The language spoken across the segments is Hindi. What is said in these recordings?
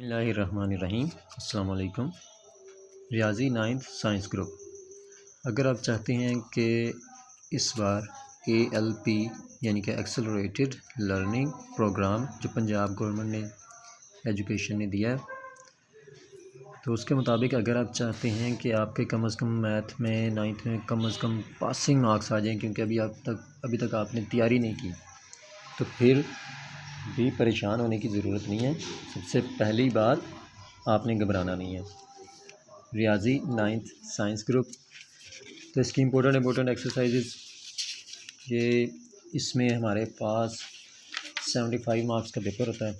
बिस्मिल्लाहिर्रहमानिर्रहीम। अस्सलाम वालेकुम। रियाज़ी 9th साइंस ग्रुप। अगर आप चाहते हैं कि इस बार ALP यानी कि एक्सेलरेटेड लर्निंग प्रोग्राम जो पंजाब गवर्नमेंट ने एजुकेशन ने दिया है, तो उसके मुताबिक अगर आप चाहते हैं कि आपके कम से कम मैथ में 9th में कम से कम पासिंग मार्क्स आ जाएं, क्योंकि अभी तक आपने तैयारी नहीं की, तो फिर भी परेशान होने की ज़रूरत नहीं है। सबसे पहली बात, आपने घबराना नहीं है। रियाज़ी 9th साइंस ग्रुप, तो इसकी इम्पोर्टेंट एक्सरसाइजेज ये इसमें हमारे पास 75 मार्क्स का पेपर होता है।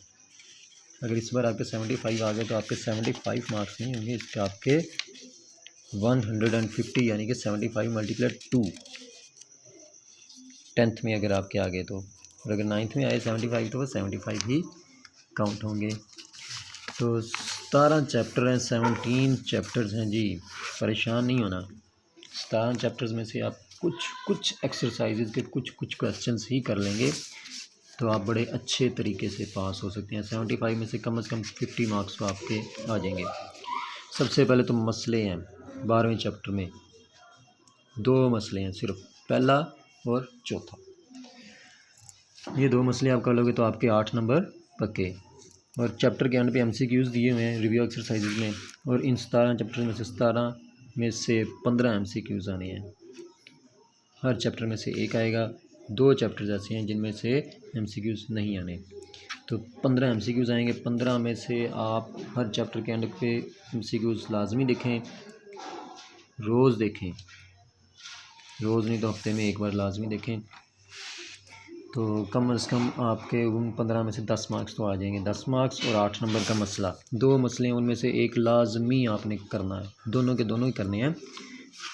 अगर इस बार आपके 75 आ गए तो आपके 75 मार्क्स नहीं होंगे, इसके आपके 150 यानी कि 75 मल्टीप्लाई 2 10th में अगर आपके आ गए तो, और अगर 9th में आए 75 तो वो 75 ही काउंट होंगे। तो 17 चैप्टर हैं, 17 चैप्टर्स हैं जी, परेशान नहीं होना। 17 चैप्टर्स में से आप कुछ एक्सरसाइजेज के कुछ क्वेश्चंस ही कर लेंगे तो आप बड़े अच्छे तरीके से पास हो सकते हैं। 75 में से कम 50 मार्क्स तो आपके आ जाएंगे। सबसे पहले तो मसले हैं 12वें चैप्टर में, 2 मसले हैं सिर्फ, पहला और चौथा। ये 2 मसले आप कर लोगे तो आपके 8 नंबर पक्के। और चैप्टर के एंड पे MCQs दिए हुए हैं रिव्यू एक्सरसाइजेज में, और इन 17 चैप्टर में से 17 में से 15 MCQs आने हैं। हर चैप्टर में से एक आएगा। 2 चैप्टर्स ऐसे हैं जिनमें से MCQs नहीं आने, तो 15 MCQs आएंगे। 15 में से आप हर चैप्टर के एंड पे MCQs लाजमी देखें, रोज़ देखें, रोज़ नहीं तो हफ्ते में एक बार लाजमी देखें। तो कम से कम आपके उन 15 में से 10 मार्क्स तो आ जाएंगे। 10 मार्क्स और 8 नंबर का मसला, 2 मसले हैं, उनमें से एक लाजमी आपने करना है, दोनों के दोनों ही करने हैं।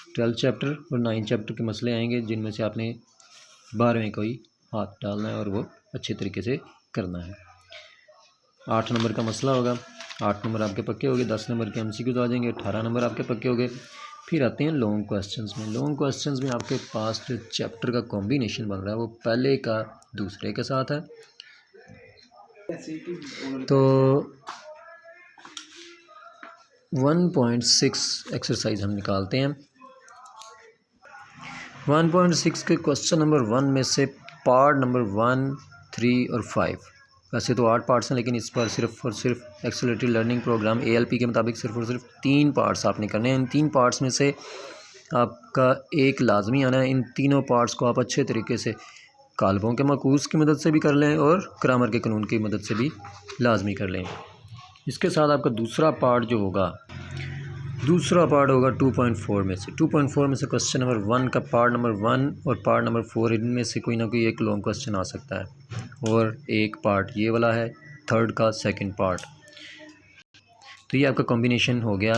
12 चैप्टर और 9 चैप्टर के मसले आएंगे जिनमें से आपने 12वें को ही हाथ डालना है और वो अच्छे तरीके से करना है। 8 नंबर का मसला होगा, 8 नंबर आपके पक्के हो गए। 10 नंबर के MCQs आ जाएंगे, 18 नंबर आपके पक्के हो गए। फिर आते हैं लॉन्ग क्वेश्चंस में। लॉन्ग क्वेश्चंस में आपके पास जो चैप्टर का कॉम्बिनेशन बन रहा है वो पहले का दूसरे के साथ है। तो 1.6 एक्सरसाइज हम निकालते हैं। 1.6 के क्वेश्चन नंबर 1 में से पार्ट नंबर 1, 3 और 5, वैसे तो 8 पार्ट्स हैं, लेकिन इस बार सिर्फ और सिर्फ एक्सेलरेटेड लर्निंग प्रोग्राम ALP के मुताबिक सिर्फ और सिर्फ 3 पार्ट्स आपने करने हैं। इन 3 पार्ट्स में से आपका एक लाजमी आना है। इन तीनों पार्ट्स को आप अच्छे तरीके से काल्पों के माकूस की मदद से भी कर लें और ग्रामर के कानून की मदद से भी लाजमी कर लें। इसके साथ आपका दूसरा पार्ट होगा 2.4 में से। 2.4 में से क्वेश्चन नंबर 1 का पार्ट नंबर 1 और पार्ट नंबर 4, इनमें से कोई ना कोई एक लॉन्ग क्वेश्चन आ सकता है, और एक पार्ट ये वाला है, थर्ड का सेकंड पार्ट। तो ये आपका कॉम्बिनेशन हो गया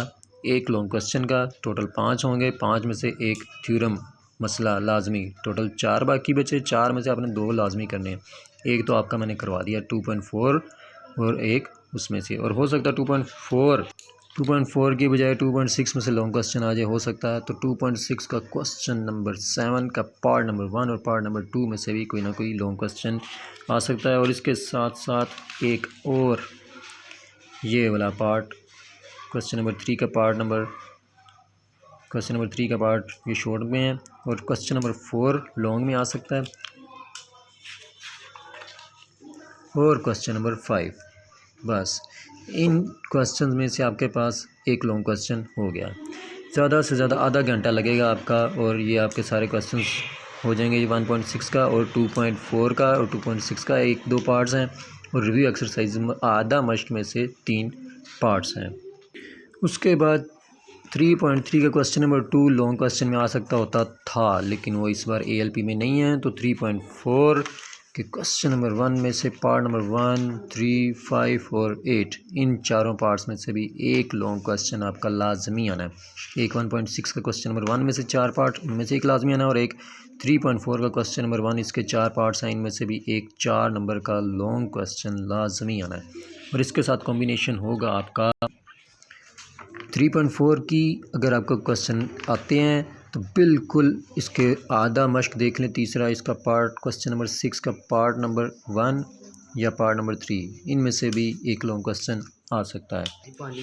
एक लॉन्ग क्वेश्चन का। टोटल 5 होंगे, 5 में से एक थ्योरम मसला लाजमी, टोटल 4 बाकी बचे। 4 में से आपने 2 लाजमी करने हैं। एक तो आपका मैंने करवा दिया 2.4 और एक उसमें से, और हो सकता है 2.4 की बजाय 2.6 में से लॉन्ग क्वेश्चन आ जाए, हो सकता है। तो 2.6 का क्वेश्चन नंबर 7 का पार्ट नंबर 1 और पार्ट नंबर 2 में से भी कोई ना कोई लॉन्ग क्वेश्चन आ सकता है। और इसके साथ साथ एक और ये वाला पार्ट, क्वेश्चन नंबर 3 का पार्ट ये शॉर्ट में है, और क्वेश्चन नंबर 4 लॉन्ग में आ सकता है, और क्वेश्चन नंबर 5। बस इन क्वेश्चन में से आपके पास एक लॉन्ग क्वेश्चन हो गया। ज़्यादा से ज़्यादा आधा घंटा लगेगा आपका, और ये आपके सारे क्वेश्चन हो जाएंगे। ये 1.6 का और 2.4 का और 2.6 का 1-2 पार्ट्स हैं, और रिव्यू एक्सरसाइज आधा मश्क में से 3 पार्ट्स हैं। उसके बाद 3.3 का क्वेश्चन नंबर 2 लॉन्ग क्वेश्चन में आ सकता होता था, लेकिन वो इस बार ALP में नहीं है। तो 3.4 कि क्वेश्चन नंबर 1 में से पार्ट नंबर 1, 3, 5 और 8, इन चारों पार्ट्स में से भी एक लॉन्ग क्वेश्चन आपका लाजमी आना है। एक 1.6 का क्वेश्चन नंबर 1 में से 4 पार्ट, उनमें से एक लाजमी आना है, और एक 3.4 का क्वेश्चन नंबर 1, इसके 4 पार्ट्स हैं, इनमें से भी एक 4 नंबर का लॉन्ग क्वेश्चन लाजमी आना है। और इसके साथ कॉम्बिनेशन होगा आपका 3.4 की। अगर आपको क्वेश्चन आते हैं तो बिल्कुल इसके आधा मश्क देख लें। तीसरा इसका पार्ट क्वेश्चन नंबर 6 का पार्ट नंबर 1 या पार्ट नंबर 3, इनमें से भी एक लॉन्ग क्वेश्चन आ सकता है,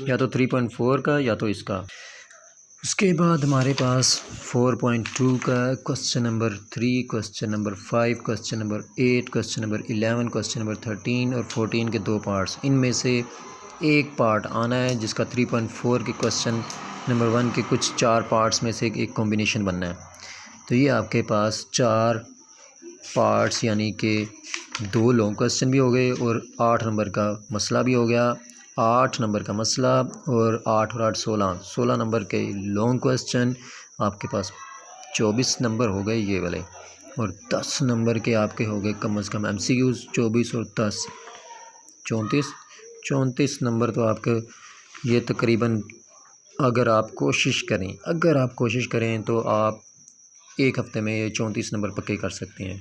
या तो 3.4 का या तो इसका। उसके बाद हमारे पास 4.2 का question number 3, question number 5, question number 8, question number 11, question number 13 और 14 के 2 पार्ट्स। इनमें से एक पार्ट आना है जिसका 3.4 के क्वेश्चन नंबर 1 के कुछ 4 पार्ट्स में से एक कॉम्बिनेशन बनना है। तो ये आपके पास 4 पार्ट्स यानी कि 2 लॉन्ग क्वेश्चन भी हो गए और 8 नंबर का मसला भी हो गया। 8 नंबर का मसला और 8 और 8 16 नंबर के लॉन्ग क्वेश्चन आपके पास 24 नंबर हो गए ये वाले, और 10 नंबर के आपके हो गए कम से कम MCQs 24 और 10 34 नंबर। तो आपके ये तकरीबन अगर आप कोशिश करें तो आप एक हफ़्ते में ये 34 नंबर पक्के कर सकते हैं।